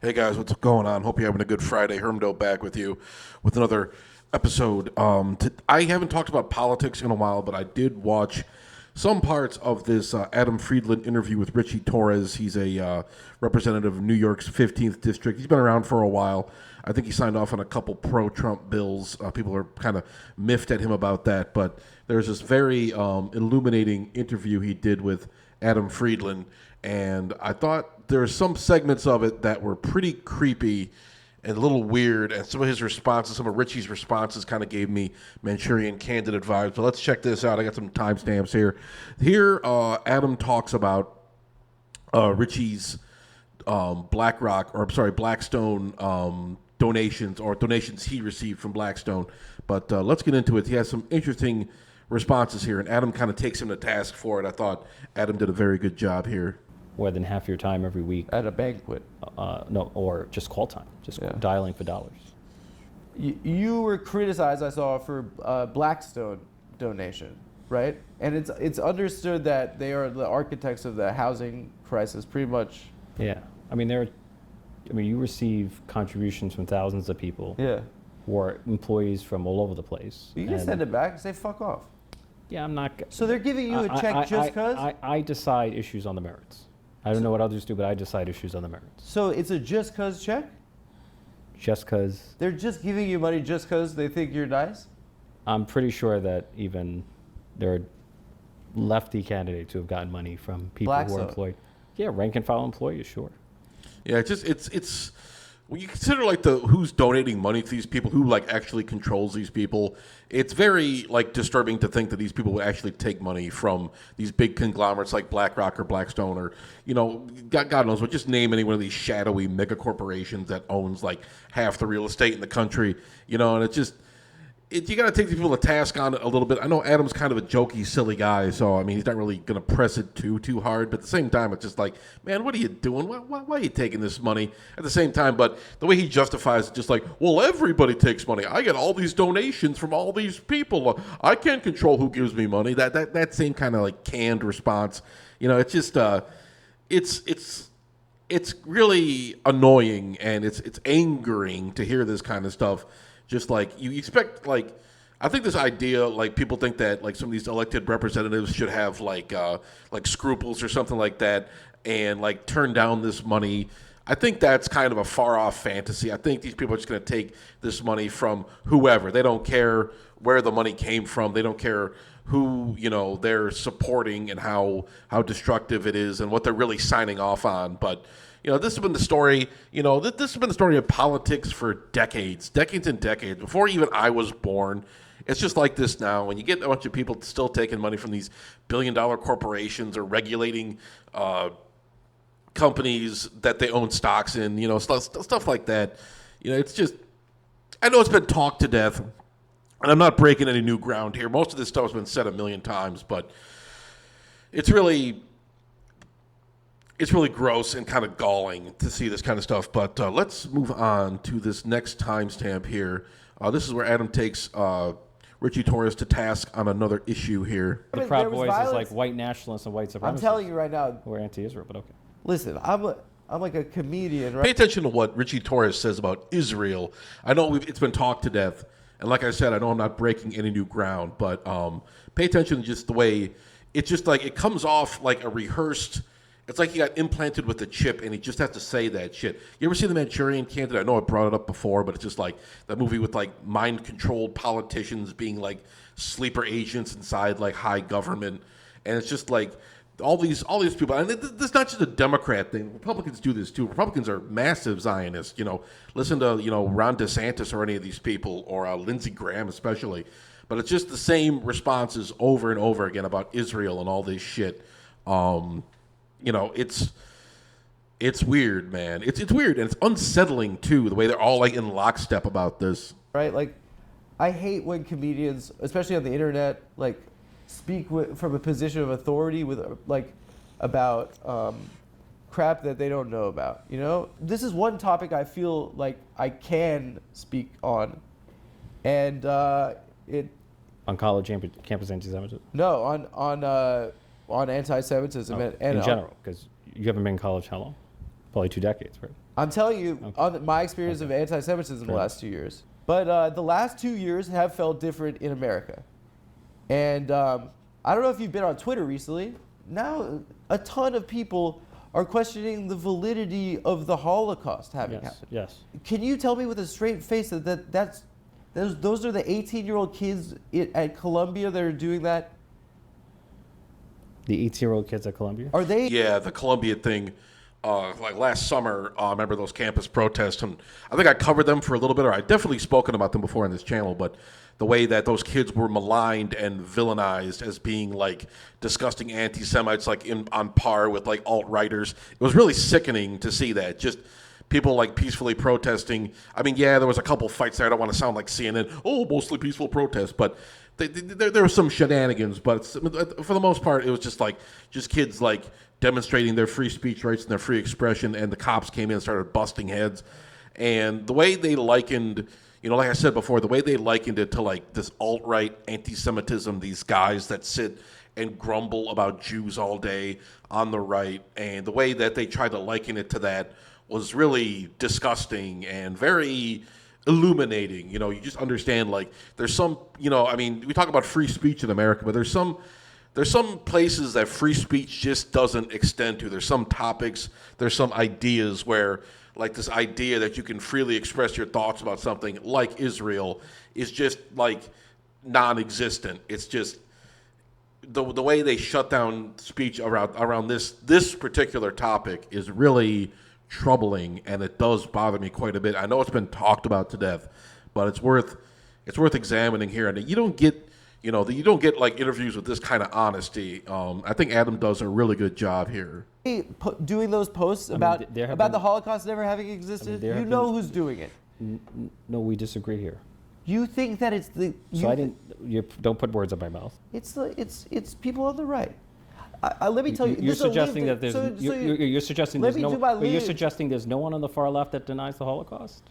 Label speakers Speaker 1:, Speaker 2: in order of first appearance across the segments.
Speaker 1: Hey guys, what's going on? Hope you're having a good Friday. Hermdo back with you with another episode. I haven't talked about politics in a while, but I did watch some parts of this Adam Friedland interview with Ritchie Torres. He's a representative of New York's 15th district. He's been around for a while. I think he signed off on a couple pro-Trump bills. People are kind of miffed at him about that, but there's this very illuminating interview he did with Adam Friedland, and I thought there were some segments of it that were pretty creepy and a little weird, and some of his responses, some of Ritchie's responses kind of gave me Manchurian Candidate vibes. But let's check this out. I got some timestamps here. Here, Adam talks about Ritchie's Blackstone donations, or donations he received from Blackstone. But let's get into it. He has some interesting responses here, and Adam kind of takes him to task for it. I thought Adam did a very good job here.
Speaker 2: More than half your time every week.
Speaker 3: At a banquet.
Speaker 2: No, or just call time, dialing for dollars.
Speaker 3: You were criticized, I saw, for Blackstone donation, right? And it's understood that they are the architects of the housing crisis, pretty much.
Speaker 2: Yeah, you receive contributions from thousands of people.
Speaker 3: Yeah.
Speaker 2: Who are employees from all over the place.
Speaker 3: You can send it back and say, fuck off.
Speaker 2: Yeah, I'm not.
Speaker 3: So they're giving you a check just because?
Speaker 2: I decide issues on the merits. I don't know what others do, but I decide issues on the merits.
Speaker 3: So it's a just cause check?
Speaker 2: Just cause?
Speaker 3: They're just giving you money just cause they think you're nice?
Speaker 2: I'm pretty sure that even there are lefty candidates who have gotten money from people who are employed. Yeah, rank and file employees, sure.
Speaker 1: Yeah, it's when you consider like who's donating money to these people, who like actually controls these people, it's very like disturbing to think that these people would actually take money from these big conglomerates like BlackRock or Blackstone, or God knows what. Just name any one of these shadowy mega corporations that owns like half the real estate in the country. And it's just. You got to take these people to task on it a little bit. I know Adam's kind of a jokey, silly guy, so he's not really going to press it too hard. But at the same time, it's just like, man, what are you doing? Why are you taking this money? At the same time, but the way he justifies it, just like, well, everybody takes money. I get all these donations from all these people. I can't control who gives me money. That same kind of like canned response. It's just it's really annoying, and it's angering to hear this kind of stuff. Just like you expect, I think this idea, people think that some of these elected representatives should have like scruples or something like that, and turn down this money. I think that's kind of a far off fantasy. I think these people are just going to take this money from whoever. They don't care where the money came from. They don't care who they're supporting and how destructive it is and what they're really signing off on. But this has been the story. This has been the story of politics for decades and decades. Before even I was born, it's just like this now. When you get a bunch of people still taking money from these billion-dollar corporations or regulating companies that they own stocks in, stuff like that. It's just. I know it's been talked to death, and I'm not breaking any new ground here. Most of this stuff has been said a million times, but it's really gross and kind of galling to see this kind of stuff. But let's move on to this next timestamp here. This is where Adam takes Ritchie Torres to task on another issue here.
Speaker 2: The Proud Boys is like white nationalists and white supremacists.
Speaker 3: I'm telling you right now.
Speaker 2: We're anti-Israel, but okay.
Speaker 3: Listen, I'm like a comedian, right?
Speaker 1: Pay attention to what Ritchie Torres says about Israel. I know it's been talked to death. And like I said, I know I'm not breaking any new ground, but pay attention to just the way it's just like it comes off like a rehearsed. It's like he got implanted with a chip, and he just has to say that shit. You ever see the Manchurian Candidate? I know I brought it up before, but it's just like that movie with mind-controlled politicians being like sleeper agents inside like high government, and it's just like all these people. And this is not just a Democrat thing. Republicans do this too. Republicans are massive Zionists. Listen to Ron DeSantis or any of these people, or Lindsey Graham especially. But it's just the same responses over and over again about Israel and all this shit. It's weird, man. It's weird, and it's unsettling too, the way they're all in lockstep about this.
Speaker 3: Right? I hate when comedians, especially on the internet, speak from a position of authority with about crap that they don't know about. This is one topic I feel like I can speak on, and
Speaker 2: on college campus anti-Semitism.
Speaker 3: No, on anti-Semitism
Speaker 2: in general, because you haven't been in college how long? Probably 2 decades, right?
Speaker 3: I'm telling you, on my experience of anti-Semitism the last 2 years. But the last 2 years have felt different in America. And I don't know if you've been on Twitter recently. Now, a ton of people are questioning the validity of the Holocaust having happened.
Speaker 2: Yes.
Speaker 3: Can you tell me with a straight face that those are the 18-year-old kids at Columbia that are doing that?
Speaker 2: The 18-year-old kids at Columbia?
Speaker 3: Are they?
Speaker 1: Yeah, the Columbia thing. Like last summer, I remember those campus protests, and I think I covered them for a little bit, or I've definitely spoken about them before on this channel, but the way that those kids were maligned and villainized as being like disgusting anti-Semites, like on par with like alt-righters, it was really sickening to see that. Just people like peacefully protesting. I mean, yeah, there was a couple fights there. I don't want to sound like CNN, mostly peaceful protests, but there were some shenanigans, but for the most part, it was just kids like demonstrating their free speech rights and their free expression, and the cops came in and started busting heads. And the way they likened, like I said before, the way they likened it to like this alt-right anti-Semitism, these guys that sit and grumble about Jews all day on the right, and the way that they tried to liken it to that was really disgusting and very illuminating. You just understand, like, there's some, I mean, we talk about free speech in America, but there's some places that free speech just doesn't extend to. There's some topics, there's some ideas where, like, this idea that you can freely express your thoughts about something like Israel is just, like, non-existent. It's just the way they shut down speech around this particular topic is really troubling, and it does bother me quite a bit. I know it's been talked about to death, but it's worth examining here. And you don't get like interviews with this kind of honesty. I think Adam does a really good job here.
Speaker 3: Doing those posts about the Holocaust never having existed, who's doing it.
Speaker 2: No, we disagree here.
Speaker 3: You think that it's the...
Speaker 2: You don't put words in my mouth.
Speaker 3: It's people on the right. Let me tell you.
Speaker 2: You're suggesting that there's. You're suggesting there's no. You're suggesting there's no one on the far left that denies the Holocaust,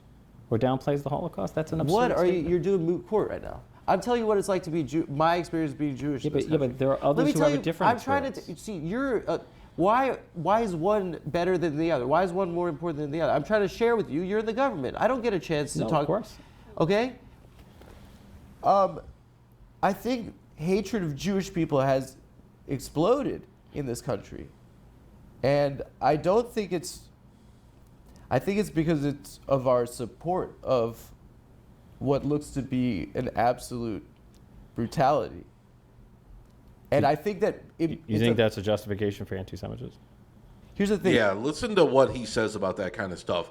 Speaker 2: or downplays the Holocaust. That's an absurd.
Speaker 3: What are
Speaker 2: statement.
Speaker 3: You're doing moot court right now? I'm telling you what it's like to be my experience being Jewish.
Speaker 2: But there are others who have a different.
Speaker 3: I'm trying to see. Why is one better than the other? Why is one more important than the other? I'm trying to share with you. You're in the government. I don't get a chance to talk.
Speaker 2: Of course.
Speaker 3: Okay. I think hatred of Jewish people has exploded in this country, and I don't think it's. I think it's because it's of our support of what looks to be an absolute brutality. And I think that
Speaker 2: you think that's a justification for anti-Semitism?
Speaker 3: Here's the thing.
Speaker 1: Yeah, listen to what he says about that kind of stuff.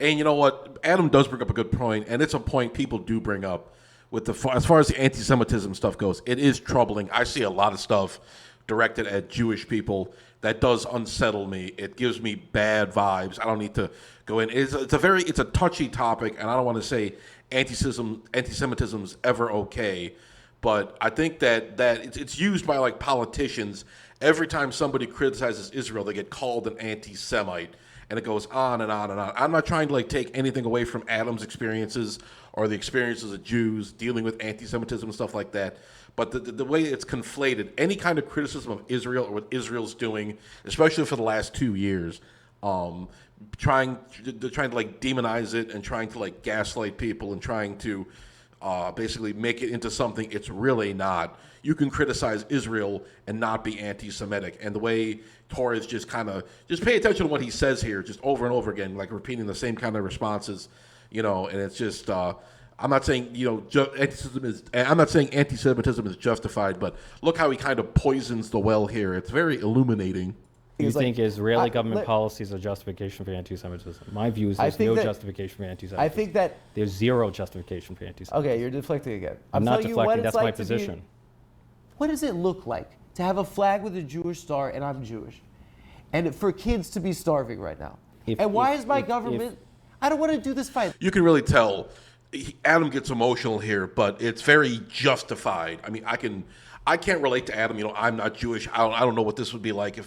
Speaker 1: And you know what? Adam does bring up a good point, and it's a point people do bring up with as far as the anti-Semitism stuff goes. It is troubling. I see a lot of stuff directed at Jewish people that does unsettle me. It gives me bad vibes. I don't need to go in. It's a touchy topic, and I don't want to say anti-Semitism is ever okay, but I think that it's used by like politicians. Every time somebody criticizes Israel, they get called an anti-Semite, and it goes on and on and on. I'm not trying to like take anything away from Adam's experiences or the experiences of Jews dealing with anti-Semitism and stuff like that. But the way it's conflated, any kind of criticism of Israel or what Israel's doing, especially for the last 2 years, trying to like demonize it and trying to like gaslight people and trying to basically make it into something it's really not. You can criticize Israel and not be anti-Semitic. And the way Torres just pay attention to what he says here, just over and over again, like repeating the same kind of responses, and it's just. I'm not saying I'm not saying anti-Semitism is justified, but look how he kind of poisons the well here. It's very illuminating.
Speaker 2: You think Israeli government policy is a justification for anti-Semitism? My view is there's no justification for anti-Semitism.
Speaker 3: I think that
Speaker 2: there's zero justification for anti-Semitism.
Speaker 3: Okay, you're deflecting again.
Speaker 2: I'm not deflecting. That's my position.
Speaker 3: What does it look like to have a flag with a Jewish star and I'm Jewish, and for kids to be starving right now? Why is my government? I don't want to do this fight.
Speaker 1: You can really tell. Adam gets emotional here, but it's very justified. I mean, I can't relate to Adam. I'm not Jewish. I don't know what this would be like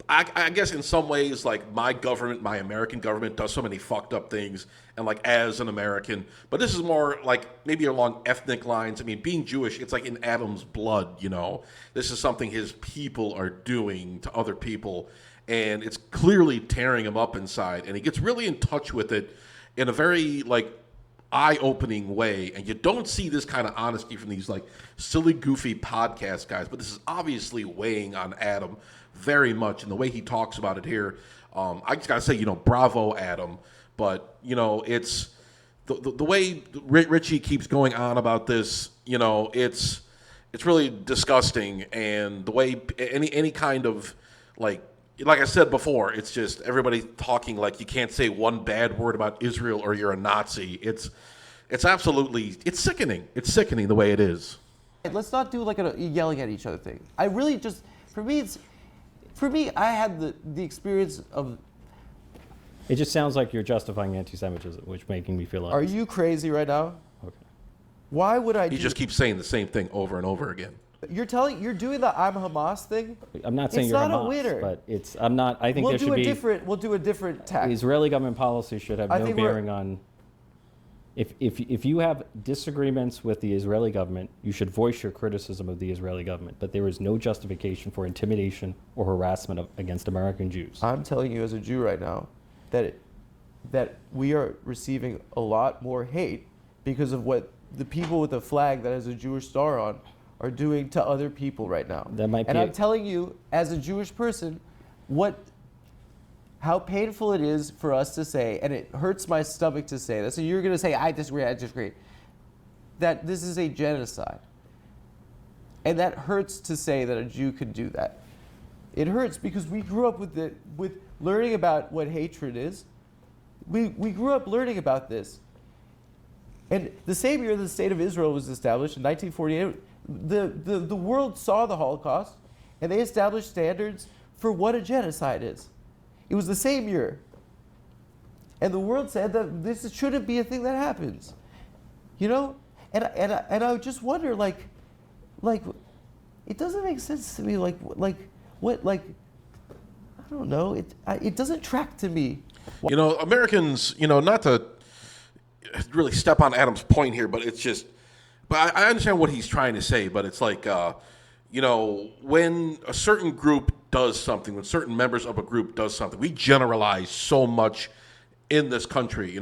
Speaker 1: I guess in some ways, like my government, my American government does so many fucked up things, and like as an American, but this is more like maybe along ethnic lines. I mean, being Jewish, it's like in Adam's blood. This is something his people are doing to other people, and it's clearly tearing him up inside, and he gets really in touch with it in a very like eye-opening way. And you don't see this kind of honesty from these like silly, goofy podcast guys, but this is obviously weighing on Adam very much in the way he talks about it here. I just gotta say, bravo, Adam. But it's the way Ritchie keeps going on about this. It's really disgusting, and the way any kind of like I said before, it's just everybody talking like you can't say one bad word about Israel or you're a Nazi. It's absolutely sickening. It's sickening the way it is.
Speaker 3: Let's not do like a yelling at each other thing. I really just for me I had the experience of.
Speaker 2: It just sounds like you're justifying anti-Semitism, which making me feel like.
Speaker 3: Are you crazy right now?
Speaker 2: Okay.
Speaker 3: Why would I?
Speaker 1: He just keeps saying the same thing over and over again.
Speaker 3: You're doing the I'm Hamas thing.
Speaker 2: I'm not saying
Speaker 3: it's
Speaker 2: you're
Speaker 3: not
Speaker 2: Hamas,
Speaker 3: a winner.
Speaker 2: but I'm not. I think there should be.
Speaker 3: We'll do a different tack.
Speaker 2: Israeli government policy should have no bearing on. If you have disagreements with the Israeli government, you should voice your criticism of the Israeli government. But there is no justification for intimidation or harassment against American Jews.
Speaker 3: I'm telling you as a Jew right now that we are receiving a lot more hate because of what the people with a flag that has a Jewish star on are doing to other people right now.
Speaker 2: That might
Speaker 3: and
Speaker 2: be
Speaker 3: I'm telling you, as a Jewish person, how painful it is for us to say, and it hurts my stomach to say this. So you're going to say, I disagree, that this is a genocide. And that hurts to say that a Jew could do that. It hurts because we grew up with learning about what hatred is. We grew up learning about this. And the same year the state of Israel was established, in 1948, the world saw the Holocaust, and they established standards for what a genocide is. It was the same year. And the world said that this shouldn't be a thing that happens. And I just wonder, like, it doesn't make sense to me, I don't know, it doesn't track to me.
Speaker 1: Americans, not to really step on Adam's point here, but it's just, but I understand what he's trying to say, but it's like, when a certain group does something, when certain members of a group does something, we generalize so much in this country.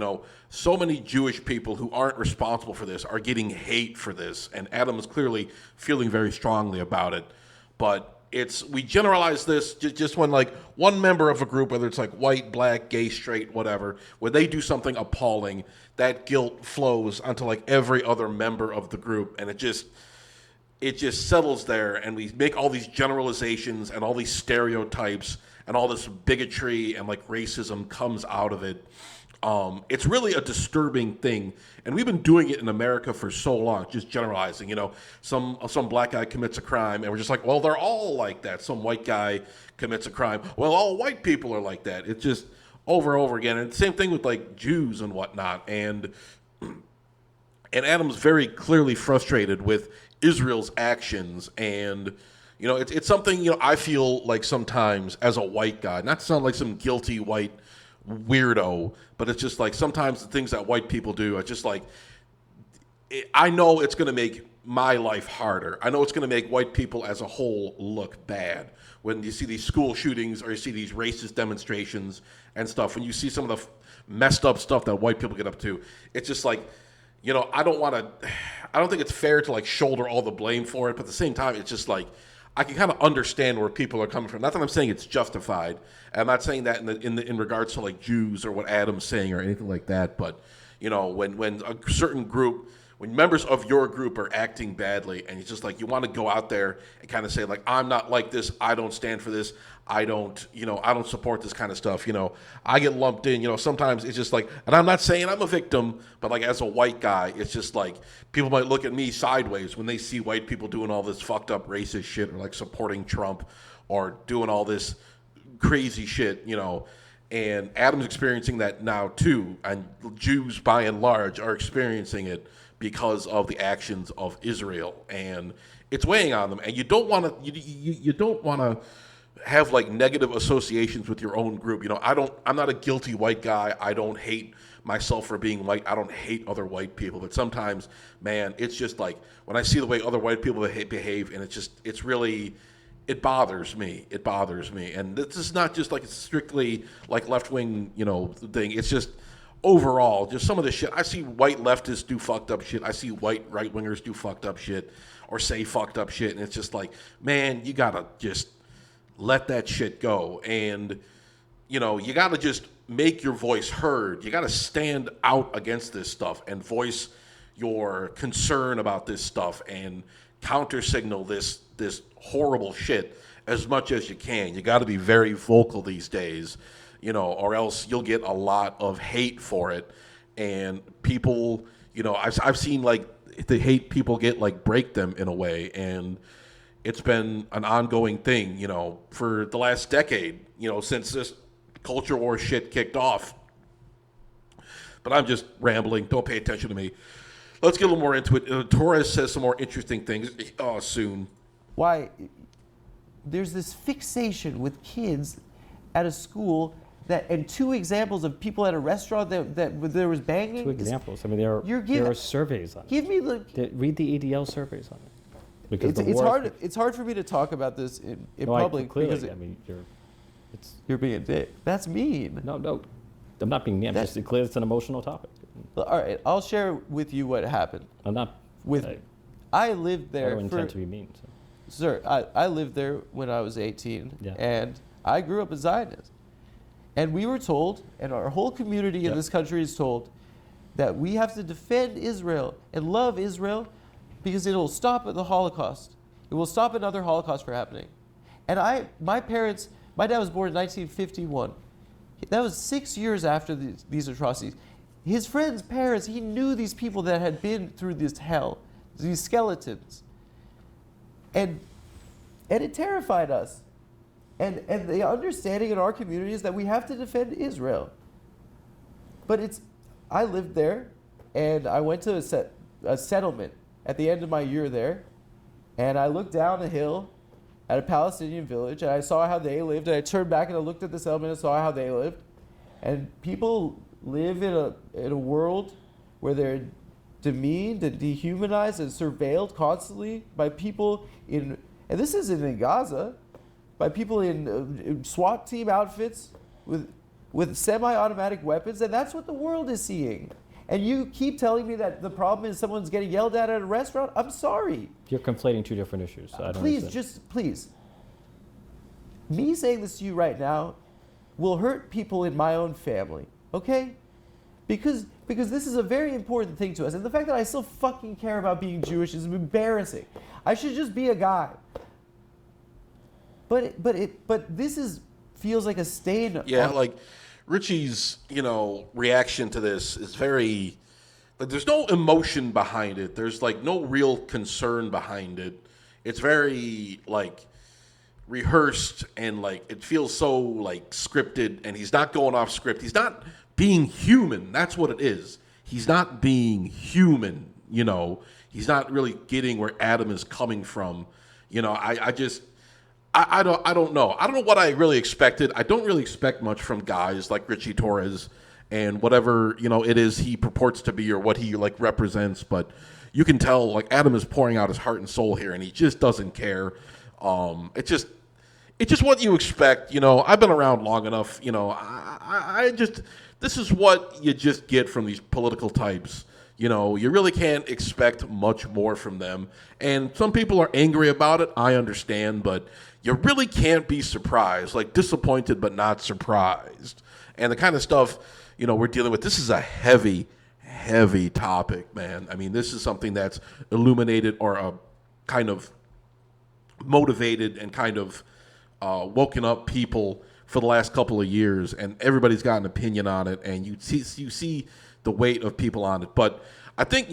Speaker 1: So many Jewish people who aren't responsible for this are getting hate for this, and Adam is clearly feeling very strongly about it. But we generalize this just when like one member of a group, whether it's like white, black, gay, straight, whatever, when they do something appalling, that guilt flows onto like every other member of the group, and it just settles there, and we make all these generalizations and all these stereotypes, and all this bigotry and like racism comes out of it. It's really a disturbing thing, and we've been doing it in America for so long, just generalizing. Some black guy commits a crime, and we're just like, well, they're all like that. Some white guy commits a crime, well, all white people are like that. It's just over and over again, and the same thing with like Jews and whatnot. And Adam's very clearly frustrated with Israel's actions, and it's something I feel like sometimes as a white guy, not to sound like some guilty white weirdo, but it's just like sometimes the things that white people do are just like, I know it's going to make my life harder. I know it's going to make white people as a whole look bad when you see these school shootings or you see these racist demonstrations and stuff. When you see some of the messed up stuff that white people get up to, it's just like, I don't think it's fair to like shoulder all the blame for it, but at the same time, it's just like, I can kind of understand where people are coming from. Not that I'm saying it's justified. I'm not saying that in regards to like Jews or what Adam's saying or anything like that. But when a certain group, when members of your group are acting badly, and it's just like you want to go out there and kind of say like, I'm not like this. I don't stand for this. I don't support this kind of stuff. I get lumped in. Sometimes it's just like, and I'm not saying I'm a victim, but like as a white guy, it's just like people might look at me sideways when they see white people doing all this fucked up racist shit or like supporting Trump or doing all this crazy shit. And Adam's experiencing that now too, and Jews by and large are experiencing it because of the actions of Israel, and it's weighing on them. And you don't want to you don't want to have like negative associations with your own group. I'm not a guilty white guy. I don't hate myself for being white. I don't hate other white people. But sometimes, man, it's just like when I see the way other white people behave, and it's it bothers me. It bothers me. And this is not just like strictly like left-wing, thing. It's just overall, just some of the shit. I see white leftists do fucked up shit. I see white right-wingers do fucked up shit or say fucked up shit. And it's just like, man, you got to just let that shit go. And, you got to just make your voice heard. You got to stand out against this stuff and voice your concern about this stuff and counter-signal this horrible shit as much as you can. You got to be very vocal these days, or else you'll get a lot of hate for it. And people, I've seen like the hate people get like break them in a way, and it's been an ongoing thing, for the last decade, since this culture war shit kicked off. But I'm just rambling. Don't pay attention to me. Let's get a little more into it. Torres says some more interesting things soon.
Speaker 3: Why there's this fixation with kids at a school and two examples of people at a restaurant that there was banging.
Speaker 2: Two examples. I mean, there are surveys on it.
Speaker 3: Give me read
Speaker 2: the ADL surveys on it. Because
Speaker 3: it's hard for me to talk about this in public because you're being a dick. That's mean.
Speaker 2: No, I'm not being mean. I'm just clear it's an emotional topic.
Speaker 3: All right, I'll share with you what happened.
Speaker 2: I'm not
Speaker 3: I lived there.
Speaker 2: I don't intend to be mean. So.
Speaker 3: Sir, I lived there when I was 18, and I grew up a Zionist. And we were told, and our whole community in this country is told, that we have to defend Israel and love Israel because it will stop the Holocaust. It will stop another Holocaust from happening. And my dad was born in 1951. That was 6 years after these atrocities. His friends' parents, he knew these people that had been through this hell, these skeletons. And it terrified us. And the understanding in our community is that we have to defend Israel. But I lived there, and I went to a settlement at the end of my year there, and I looked down a hill at a Palestinian village, and I saw how they lived, and I turned back and I looked at the settlement and saw how they lived. And people live in a world where they're demeaned and dehumanized and surveilled constantly by people and this isn't in Gaza, by people in SWAT team outfits with semi-automatic weapons, and that's what the world is seeing. And you keep telling me that the problem is someone's getting yelled at a restaurant? I'm sorry.
Speaker 2: You're conflating two different issues. So I don't
Speaker 3: Please. Me saying this to you right now will hurt people in my own family, okay? Because this is a very important thing to us. And the fact that I still fucking care about being Jewish is embarrassing. I should just be a guy. But this feels like a stain.
Speaker 1: Yeah, like Ritchie's, reaction to this is very, like, there's no emotion behind it. There's like no real concern behind it. It's very like rehearsed and like it feels so like scripted, and he's not going off script. He's not being human. That's what it is. He's not being human. He's not really getting where Adam is coming from. I don't know. I don't know what I really expected. I don't really expect much from guys like Ritchie Torres and whatever, it is he purports to be or what he like represents, but you can tell like Adam is pouring out his heart and soul here, and he just doesn't care. It's just what you expect. I've been around long enough. This is what you just get from these political types. You really can't expect much more from them. And some people are angry about it. I understand, but you really can't be surprised, like disappointed but not surprised. And the kind of stuff, we're dealing with, this is a heavy, heavy topic, man. I mean, this is something that's illuminated or kind of motivated and kind of woken up people for the last couple of years, and everybody's got an opinion on it, and you see the weight of people on it. But I think,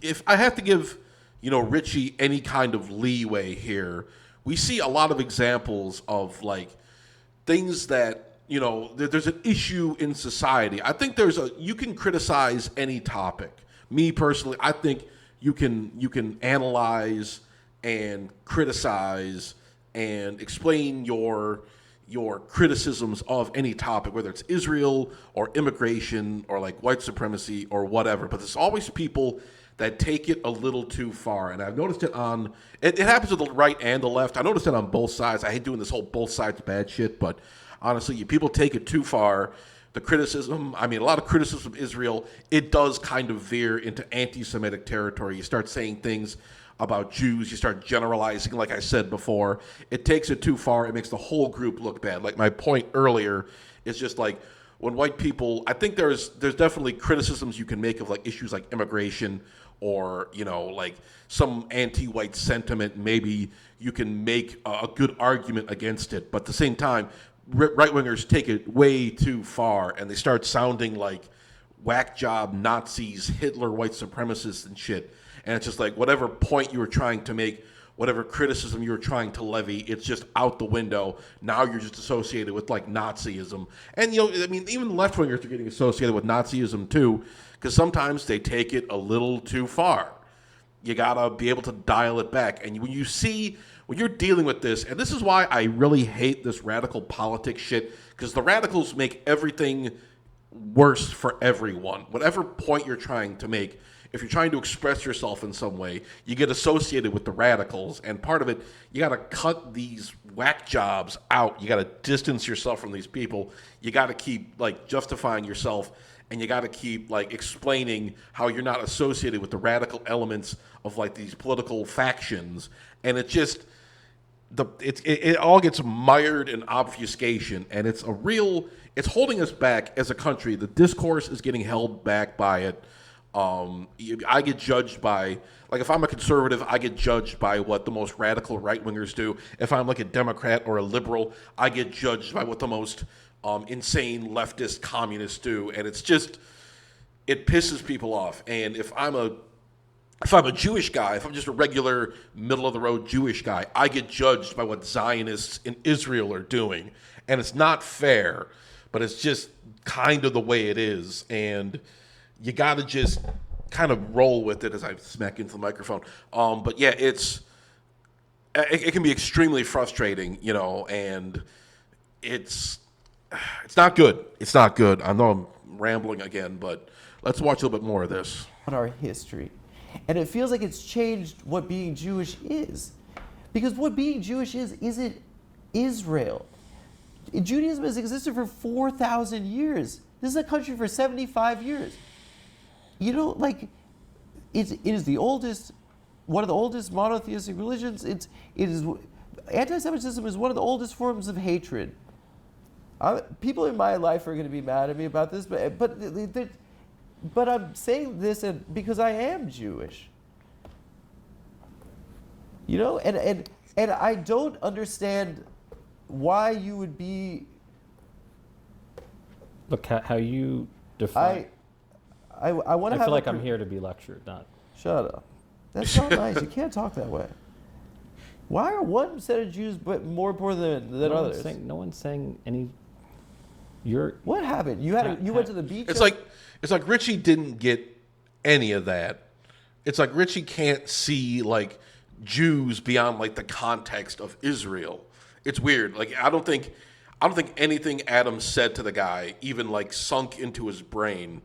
Speaker 1: if I have to give, Ritchie any kind of leeway here, we see a lot of examples of like things that, there's an issue in society. I think you can criticize any topic. Me personally, I think you can analyze and criticize and explain your criticisms of any topic, whether it's Israel or immigration or like white supremacy or whatever. But there's always people that take it a little too far. And I've noticed it it happens with the right and the left. I noticed it on both sides. I hate doing this whole both sides bad shit, but honestly, people take it too far. The criticism, a lot of criticism of Israel, it does kind of veer into anti-Semitic territory. You start saying things about Jews. You start generalizing, like I said before. It takes it too far. It makes the whole group look bad. Like my point earlier is just like when white people, I think there's definitely criticisms you can make of like issues like immigration or, like some anti-white sentiment. Maybe you can make a good argument against it. But at the same time, right-wingers take it way too far and they start sounding like whack job Nazis, Hitler, white supremacists and shit. And it's just like whatever point you were trying to make, whatever criticism you were trying to levy, it's just out the window. Now you're just associated with like Nazism. And, even left-wingers are getting associated with Nazism too, because sometimes they take it a little too far. You got to be able to dial it back. And when you're dealing with this, and this is why I really hate this radical politics shit, because the radicals make everything worse for everyone. Whatever point you're trying to make, if you're trying to express yourself in some way, you get associated with the radicals. And part of it, you got to cut these whack jobs out. You got to distance yourself from these people. You got to keep justifying yourself, and you got to keep explaining how you're not associated with the radical elements of these political factions. And it just it all gets mired in obfuscation, and it's holding us back as a country. The discourse is getting held back by it. I get judged by, if I'm a conservative, I get judged by what the most radical right-wingers do. If I'm a Democrat or a liberal, I get judged by what the most insane leftist communists do. And it's just, it pisses people off. And if I'm a Jewish guy, if I'm just a regular middle-of-the-road Jewish guy, I get judged by what Zionists in Israel are doing. And it's not fair, but it's just kind of the way it is. And you got to just kind of roll with it as I smack into the microphone. But yeah, it can be extremely frustrating, and it's not good. It's not good. I know I'm rambling again, but let's watch a little bit more of this.
Speaker 3: Our history. And it feels like it's changed what being Jewish is. Because what being Jewish isn't Israel. Judaism has existed for 4,000 years. This is a country for 75 years. It is the oldest, one of the oldest monotheistic religions. Anti-Semitism is one of the oldest forms of hatred. People in my life are going to be mad at me about this, but I'm saying this because I am Jewish. And I don't understand why you would be.
Speaker 2: Look how you define.
Speaker 3: I want to.
Speaker 2: I feel like I'm here to be lectured, not.
Speaker 3: Shut up. That's not nice. You can't talk that way. Why are one set of Jews more important than others?
Speaker 2: No one's saying any.
Speaker 3: What happened? You went to the beach.
Speaker 1: It's like Ritchie didn't get any of that. It's like Ritchie can't see Jews beyond the context of Israel. It's weird. I don't think anything Adam said to the guy even sunk into his brain.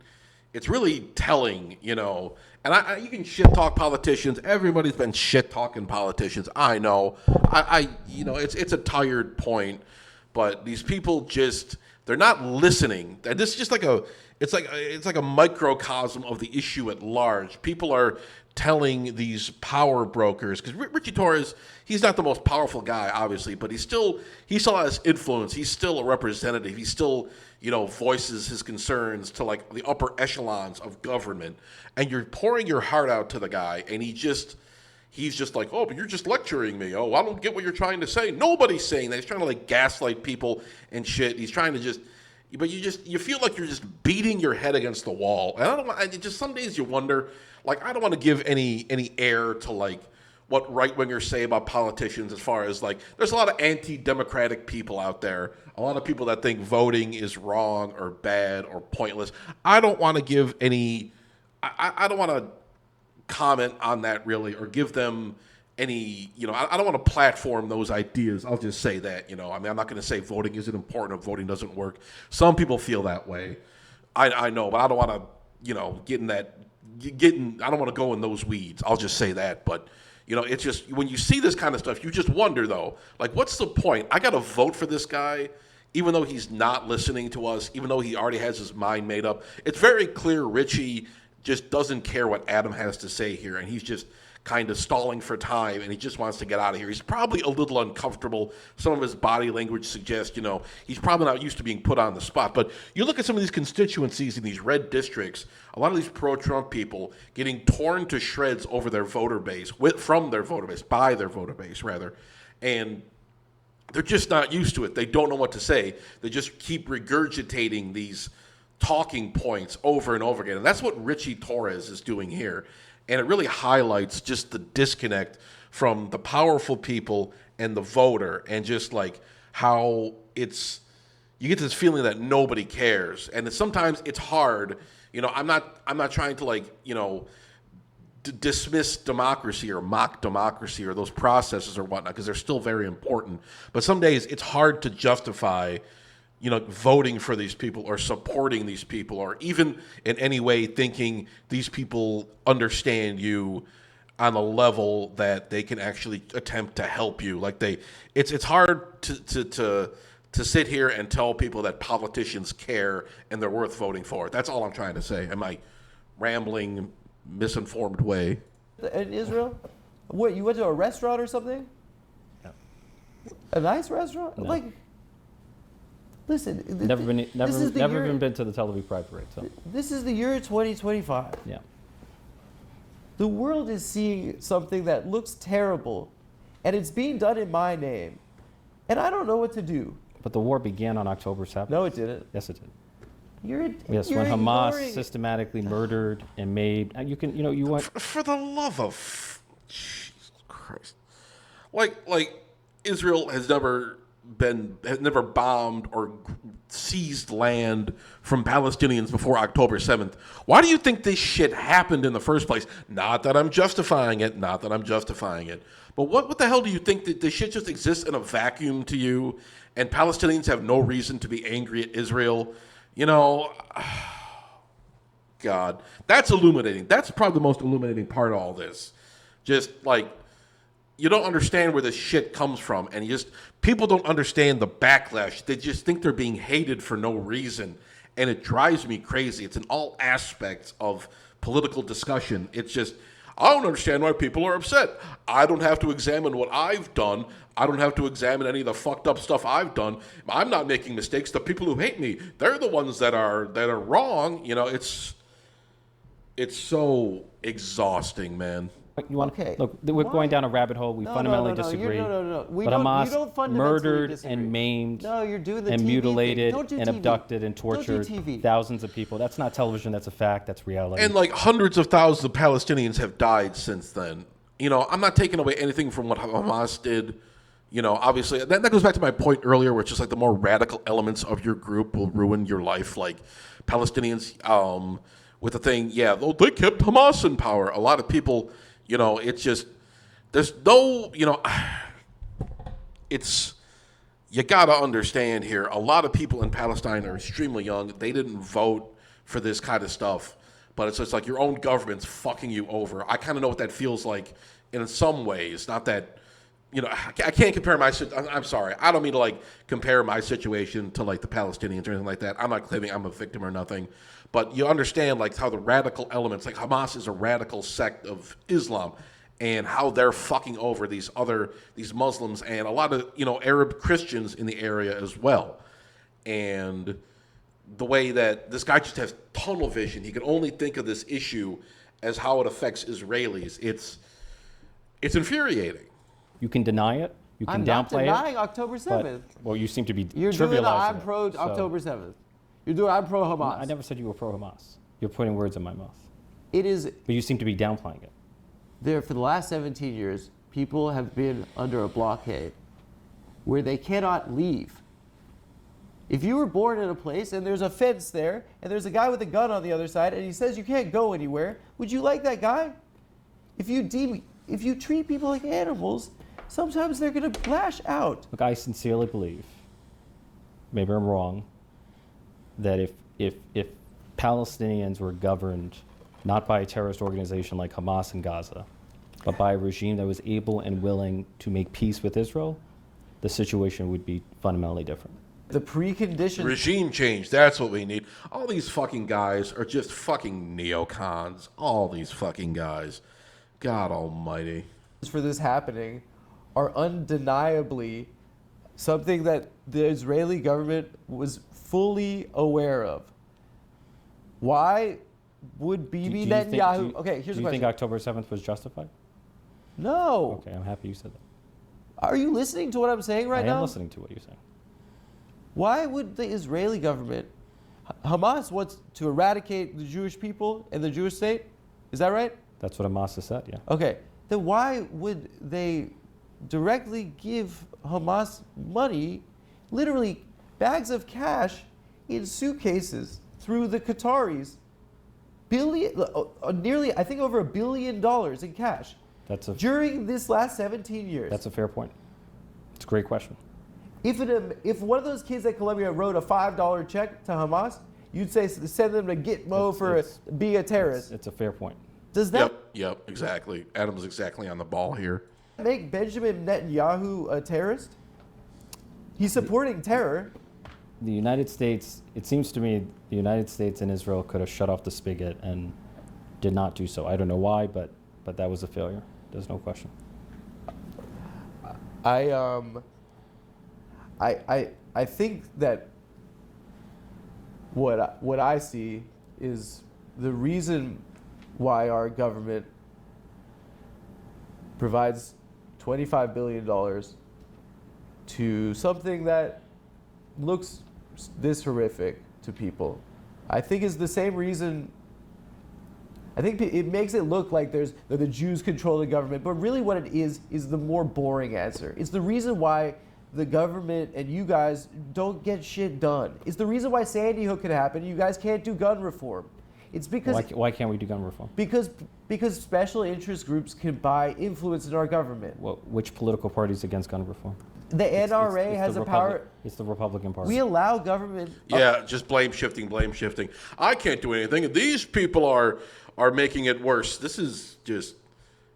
Speaker 1: It's really telling, And you can shit talk politicians. Everybody's been shit talking politicians. I know. It's a tired point, but these people they're not listening. This is just it's like a microcosm of the issue at large. People are telling these power brokers, because Ritchie Torres, he's not the most powerful guy, obviously, but he still has influence. He's still a representative. He still, voices his concerns to the upper echelons of government. And you're pouring your heart out to the guy, and he's just like, oh, but you're just lecturing me. Oh, I don't get what you're trying to say. Nobody's saying that. He's trying to gaslight people and shit. He's trying to but you feel like you're just beating your head against the wall. And some days you wonder, I don't want to give any air to what right-wingers say about politicians, as far as there's a lot of anti-democratic people out there, a lot of people that think voting is wrong or bad or pointless. I don't want to give I don't want to comment on that really, or give them any, I don't want to platform those ideas. I'll just say that, I'm not going to say voting isn't important or voting doesn't work. Some people feel that way. I know, but I don't want to, get in that getting, I don't want to go in those weeds. I'll just say that. But, you know, it's just, when you see this kind of stuff, you just wonder, though, like, what's the point? I got to vote for this guy, even though he's not listening to us, even though he already has his mind made up. It's very clear Ritchie just doesn't care what Adam has to say here, and he's just kind of stalling for time, and he just wants to get out of here. He's probably a little uncomfortable. Some of his body language suggests, you know, he's probably not used to being put on the spot. But you look at some of these constituencies in these red districts, a lot of these pro-Trump people getting torn to shreds over their voter base, by their voter base, rather, and they're just not used to it. They don't know what to say. They just keep regurgitating these talking points over and over again. And that's what Ritchie Torres is doing here. And it really highlights just the disconnect from the powerful people and the voter, and just like how you get this feeling that nobody cares. And sometimes it's hard. You know, I'm not trying to, like, you know, dismiss democracy or mock democracy or those processes or whatnot, because they're still very important. But some days it's hard to justify, you know, voting for these people or supporting these people, or even in any way thinking these people understand you on a level that they can actually attempt to help you. Like it's hard to sit here and tell people that politicians care and they're worth voting for. That's all I'm trying to say. Am I rambling, misinformed way?
Speaker 3: In Israel, what, you went to a restaurant or something?
Speaker 2: No.
Speaker 3: A nice restaurant?
Speaker 2: No.
Speaker 3: Like, listen,
Speaker 2: Never even been to the Tel Aviv Pride Parade. So
Speaker 3: this is the year 2025.
Speaker 2: yeah,
Speaker 3: The world is seeing something that looks terrible, and it's being done in my name, and I don't know what to do.
Speaker 2: but the war began on October 7th.
Speaker 3: No, it didn't.
Speaker 2: Yes, it did.
Speaker 3: You're
Speaker 2: When Hamas
Speaker 3: ignoring-
Speaker 2: systematically murdered and made, you want.
Speaker 1: For the love of Jesus Christ, like Israel has never bombed or seized land from Palestinians before October 7th. Why do you think this shit happened in the first place? Not that I'm justifying it. But what the hell do you think, that this shit just exists in a vacuum to you, and Palestinians have no reason to be angry at Israel? You know, God, that's illuminating. That's probably the most illuminating part of all this. Just like, you don't understand where this shit comes from, and people don't understand the backlash. They just think they're being hated for no reason, and it drives me crazy. It's in all aspects of political discussion. It's just, I don't understand why people are upset. I don't have to examine what I've done. I don't have to examine any of the fucked up stuff I've done. I'm not making mistakes. The people who hate me, they're the ones that are wrong. You know, it's so exhausting, man.
Speaker 3: Okay.
Speaker 2: Look, we're going down a rabbit hole. We fundamentally disagree.
Speaker 3: No.
Speaker 2: But Hamas murdered and maimed
Speaker 3: you're doing the
Speaker 2: and
Speaker 3: TV
Speaker 2: mutilated
Speaker 3: thing.
Speaker 2: and abducted and tortured thousands of people. That's not television. That's a fact. That's reality.
Speaker 1: And like hundreds of thousands of Palestinians have died since then. You know, I'm not taking away anything from what Hamas did. You know, obviously, that goes back to my point earlier, where it's just like the more radical elements of your group will ruin your life. Like Palestinians, with the thing, they kept Hamas in power. A lot of people, you know, it's just, there's no, you know, you got to understand here, a lot of people in Palestine are extremely young. They didn't vote for this kind of stuff, but it's just like your own government's fucking you over. I kind of know what that feels like in some ways. Not that, you know, I can't compare I'm sorry. I don't mean to like compare my situation to like the Palestinians or anything like that. I'm not claiming I'm a victim or nothing, but you understand like how the radical elements, like Hamas is a radical sect of Islam, and how they're fucking over these Muslims and a lot of, you know, Arab Christians in the area as well. And the way that this guy just has tunnel vision, he can only think of this issue as how it affects Israelis. It's infuriating.
Speaker 2: You can deny it. You can
Speaker 3: I'm not
Speaker 2: downplay
Speaker 3: denying
Speaker 2: it.
Speaker 3: October 7th.
Speaker 2: Well, you seem to be
Speaker 3: You're doing
Speaker 2: trivializing
Speaker 3: I'm pro
Speaker 2: it,
Speaker 3: October 7th. You're doing I'm pro Hamas.
Speaker 2: I never said you were pro Hamas. You're putting words in my mouth.
Speaker 3: It is
Speaker 2: But you seem to be downplaying it.
Speaker 3: there for the last 17 years. People have been under a blockade where they cannot leave. If you were born in a place and there's a fence there and there's a guy with a gun on the other side and he says you can't go anywhere, would you like that guy? If you treat people like animals, sometimes they're going to lash out.
Speaker 2: Look, I sincerely believe, maybe I'm wrong, that if Palestinians were governed not by a terrorist organization like Hamas in Gaza, but by a regime that was able and willing to make peace with Israel, the situation would be fundamentally different.
Speaker 3: The precondition...
Speaker 1: Regime change, that's what we need. All these fucking guys are just fucking neocons. All these fucking guys. God almighty.
Speaker 3: For this happening are undeniably something that the Israeli government was fully aware of. Why would Bibi Netanyahu... Okay, here's the question.
Speaker 2: Do you think October 7th was justified?
Speaker 3: No.
Speaker 2: Okay, I'm happy you said that.
Speaker 3: Are you listening to what I'm saying right now?
Speaker 2: I am listening to what you're saying.
Speaker 3: Why would the Israeli government... Hamas wants to eradicate the Jewish people and the Jewish state? Is that right?
Speaker 2: That's what Hamas has said, yeah.
Speaker 3: Okay. Then why would they directly give Hamas money, literally bags of cash in suitcases through the Qataris, nearly, I think over $1 billion in cash during this last 17 years?
Speaker 2: That's a fair point. It's a great question.
Speaker 3: If one of those kids at Columbia wrote a $5 check to Hamas, you'd say send them to Gitmo for being a terrorist.
Speaker 2: It's a fair point.
Speaker 3: Does that...
Speaker 1: Yep, exactly. Adam's exactly on the ball here.
Speaker 3: Make Benjamin Netanyahu a terrorist? He's supporting terror.
Speaker 2: The United States, it seems to me, the United States and Israel could have shut off the spigot and did not do so. I don't know why, but that was a failure. There's no question.
Speaker 3: I think that what I see is the reason why our government provides $25 billion to something that looks this horrific to people. I think is the same reason. I think it makes it look like that the Jews control the government, but really what it is the more boring answer. It's the reason why the government and you guys don't get shit done. It's the reason why Sandy Hook could happen. You guys can't do gun reform. It's because
Speaker 2: why can't we do gun reform?
Speaker 3: Because special interest groups can buy influence in our government.
Speaker 2: Well, which political party is against gun reform?
Speaker 3: The NRA has a power.
Speaker 2: It's the Republican Party.
Speaker 3: We allow government.
Speaker 1: Yeah, just blame shifting. I can't do anything. These people are making it worse. This is just,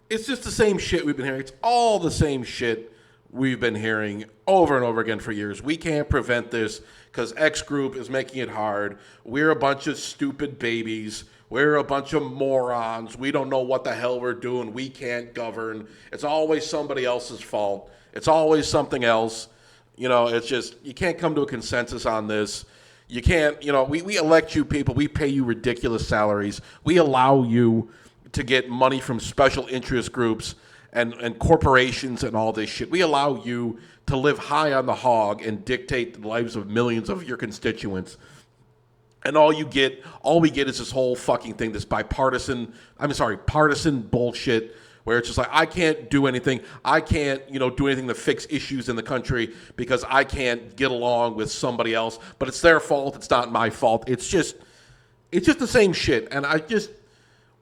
Speaker 1: it's just the same shit we've been hearing. It's all the same shit we've been hearing over and over again for years. We can't prevent this because X group is making it hard. We're a bunch of stupid babies. We're a bunch of morons. We don't know what the hell we're doing. We can't govern. It's always somebody else's fault. It's always something else. You know, it's just, you can't come to a consensus on this. You can't, you know, we elect you people. We pay you ridiculous salaries. We allow you to get money from special interest groups and corporations and all this shit. We allow you to live high on the hog and dictate the lives of millions of your constituents. And all we get is this whole fucking thing, this partisan bullshit where it's just like, I can't do anything. I can't, do anything to fix issues in the country because I can't get along with somebody else. But it's their fault. It's not my fault. It's just the same shit. And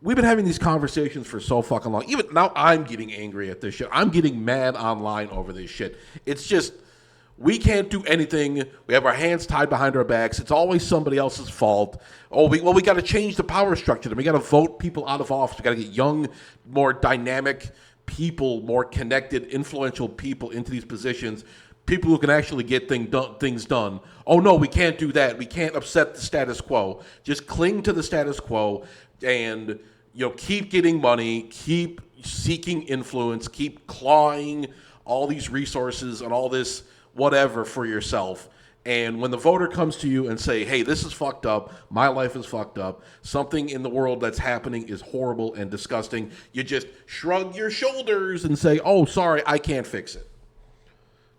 Speaker 1: we've been having these conversations for so fucking long. Even now I'm getting angry at this shit. I'm getting mad online over this shit. It's just, we can't do anything. We have our hands tied behind our backs. It's always somebody else's fault. We got to change the power structure. We got to vote people out of office. We got to get young, more dynamic people, more connected, influential people into these positions. People who can actually get things done. Oh no, we can't do that. We can't upset the status quo. Just cling to the status quo and keep getting money, keep seeking influence, keep clawing all these resources and all this whatever for yourself. And when the voter comes to you and say, hey, this is fucked up, my life is fucked up, something in the world that's happening is horrible and disgusting, you just shrug your shoulders and say, oh, sorry, I can't fix it.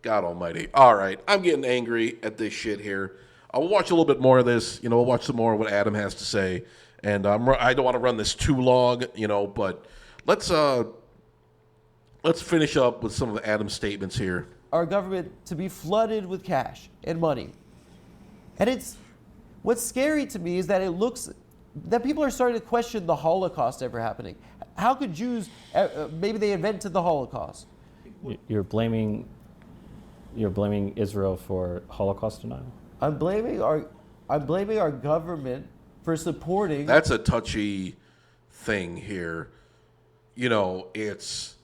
Speaker 1: God almighty. All right, I'm getting angry at this shit here. I'll watch a little bit more of this. We'll watch some more of what Adam has to say. And I don't want to run this too long, but let's finish up with some of Adam's statements here.
Speaker 3: Our government to be flooded with cash and money. And what's scary to me is that it looks that people are starting to question the Holocaust ever happening. How could Jews, maybe they invented the Holocaust?
Speaker 2: You're blaming Israel for Holocaust denial?
Speaker 3: I'm blaming our government for supporting.
Speaker 1: That's a touchy thing here. It's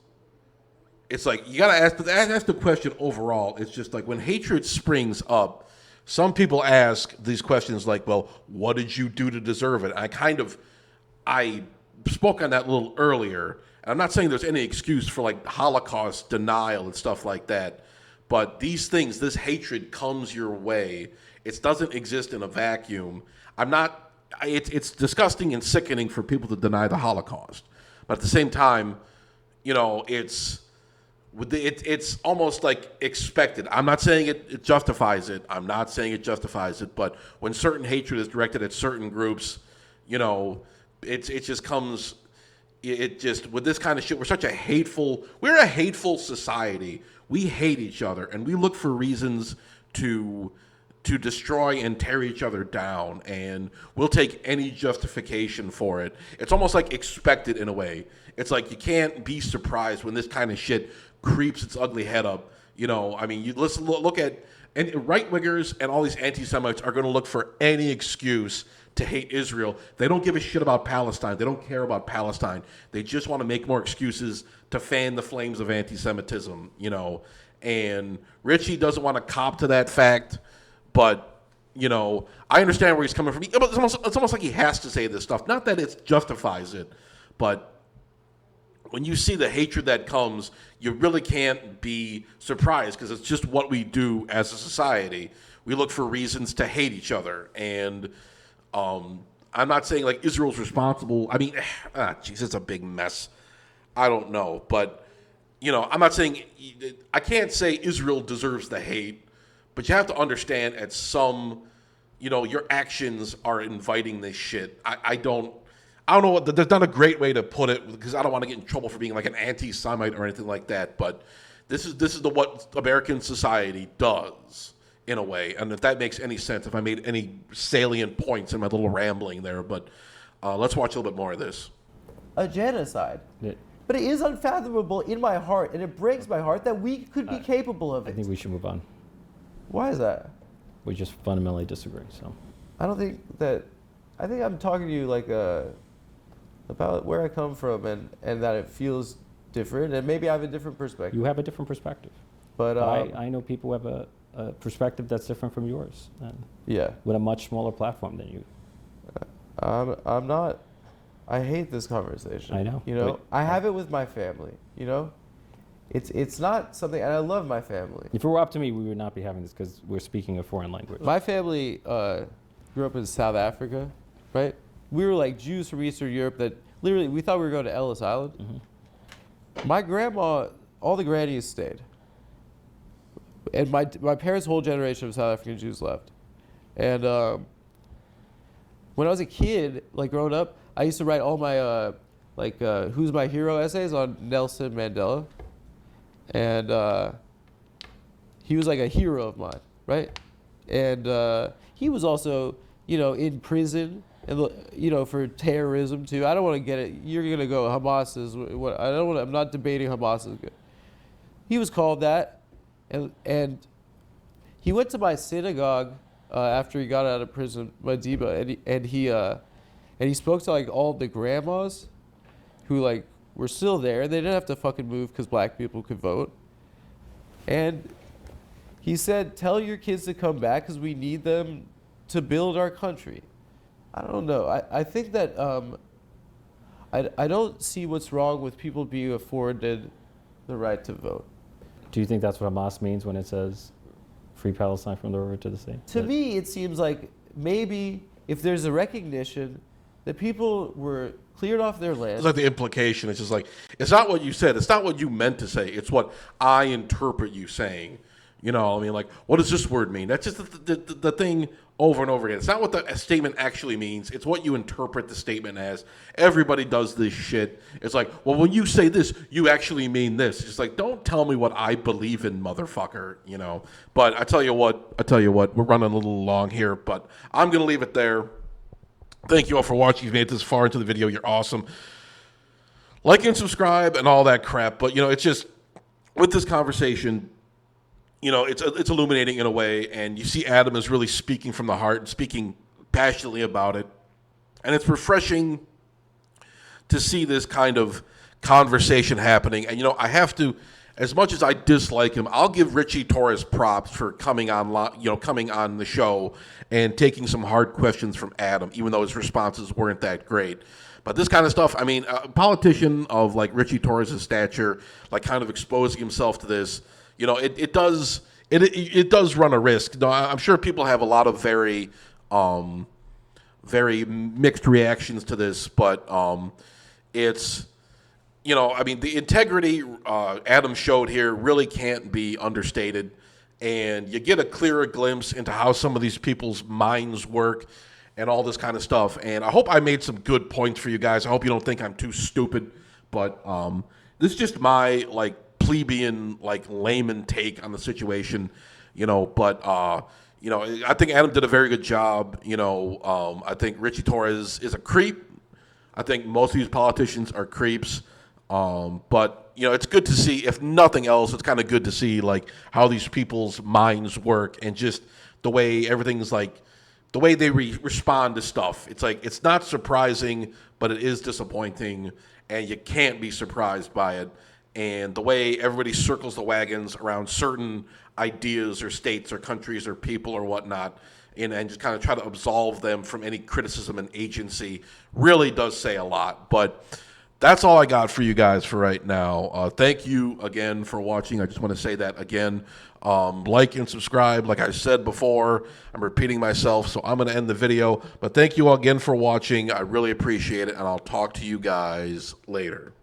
Speaker 1: like you gotta ask the question overall. It's just like when hatred springs up, some people ask these questions like, well, what did you do to deserve it? I spoke on that a little earlier, and I'm not saying there's any excuse for like Holocaust denial and stuff like that, but these things, this hatred comes your way. It doesn't exist in a vacuum. It's disgusting and sickening for people to deny the Holocaust, but at the same time, it's almost like expected. I'm not saying it justifies it. But when certain hatred is directed at certain groups, it just comes. It just with this kind of shit. We're a hateful society. We hate each other, and we look for reasons to destroy and tear each other down, and we'll take any justification for it. It's almost like expected in a way. It's like you can't be surprised when this kind of shit creeps its ugly head up. You look at and right-wingers and all these anti-Semites are going to look for any excuse to hate Israel. They don't give a shit about Palestine. They don't care about Palestine. They just want to make more excuses to fan the flames of anti-Semitism, And Ritchie doesn't want to cop to that fact, but, I understand where he's coming from. It's almost like he has to say this stuff. Not that it justifies it, but when you see the hatred that comes, you really can't be surprised because it's just what we do as a society. We look for reasons to hate each other. And I'm not saying like Israel's responsible. I mean, it's a big mess. I don't know. But, I'm not saying, I can't say Israel deserves the hate, but you have to understand at some, your actions are inviting this shit. I don't know there's not a great way to put it because I don't want to get in trouble for being like an anti-Semite or anything like that. But this is what American society does in a way. And if that makes any sense, if I made any salient points in my little rambling there, but let's watch a little bit more of this.
Speaker 3: A genocide.
Speaker 2: Yeah.
Speaker 3: But it is unfathomable in my heart, and it breaks my heart that we could be capable of it.
Speaker 2: I think we should move on.
Speaker 3: Why is that?
Speaker 2: We just fundamentally disagree. So
Speaker 3: I think I'm talking to you like about where I come from and that it feels different, and maybe I have a different perspective.
Speaker 2: you have a different perspective.
Speaker 3: But
Speaker 2: I know people who have a perspective that's different from yours.
Speaker 3: Yeah.
Speaker 2: With a much smaller platform than you.
Speaker 3: I'm not. I hate this conversation.
Speaker 2: I know.
Speaker 3: I have it with my family. It's not something, and I love my family.
Speaker 2: If it were up to me, we would not be having this because we're speaking a foreign language.
Speaker 3: My family grew up in South Africa, right? We were like Jews from Eastern Europe that literally we thought we were going to Ellis Island. Mm-hmm. My grandma, all the grannies stayed, and my parents' whole generation of South African Jews left. And when I was a kid, like growing up, I used to write all my who's my hero essays on Nelson Mandela. And he was like a hero of mine, right? And he was also, in prison, and for terrorism too. I don't want to get it. You're gonna go Hamas is what I don't want. I'm not debating Hamas is good. He was called that, and he went to my synagogue after he got out of prison, Madiba, and he spoke to like all the grandmas, who like were still there. They didn't have to fucking move because black people could vote. And he said, tell your kids to come back because we need them to build our country. I don't know. I think that I don't see what's wrong with people being afforded the right to vote.
Speaker 2: Do you think that's what Hamas means when it says free Palestine from the river to the sea?
Speaker 3: To me, it seems like maybe if there's a recognition that people were cleared off their land.
Speaker 1: It's like the implication. It's just like, it's not what you said. It's not what you meant to say. It's what I interpret you saying. Like, what does this word mean? That's just the thing over and over again. It's not what the statement actually means. It's what you interpret the statement as. Everybody does this shit. It's like, well, when you say this, you actually mean this. It's like, don't tell me what I believe in, motherfucker, But I tell you what, we're running a little long here, but I'm going to leave it there. Thank you all for watching. You've made it this far into the video. You're awesome. Like and subscribe and all that crap. But, it's just, with this conversation, it's illuminating in a way. And you see Adam is really speaking from the heart and speaking passionately about it. And it's refreshing to see this kind of conversation happening. And, I have to, as much as I dislike him, I'll give Ritchie Torres props for coming on the show and taking some hard questions from Adam, even though his responses weren't that great. But this kind of stuff, I mean, a politician of like Ritchie Torres' stature, like kind of exposing himself to this, it does run a risk. I'm sure people have a lot of very mixed reactions to this, but it's, I mean, the integrity Adam showed here really can't be understated, and you get a clearer glimpse into how some of these people's minds work and all this kind of stuff. And I hope I made some good points for you guys. I hope you don't think I'm too stupid, but this is just my like plebeian, like layman take on the situation, but I think Adam did a very good job. I think Ritchie Torres is a creep. I think most of these politicians are creeps. But it's good to see, if nothing else, it's kind of good to see like how these people's minds work and just the way everything's like, the way they respond to stuff. It's like, it's not surprising, but it is disappointing, and you can't be surprised by it. And the way everybody circles the wagons around certain ideas or states or countries or people or whatnot, and just kind of try to absolve them from any criticism and agency really does say a lot. But that's all I got for you guys for right now. Thank you again for watching. I just want to say that again. Like and subscribe. Like I said before, I'm repeating myself, so I'm going to end the video. But thank you all again for watching. I really appreciate it, and I'll talk to you guys later.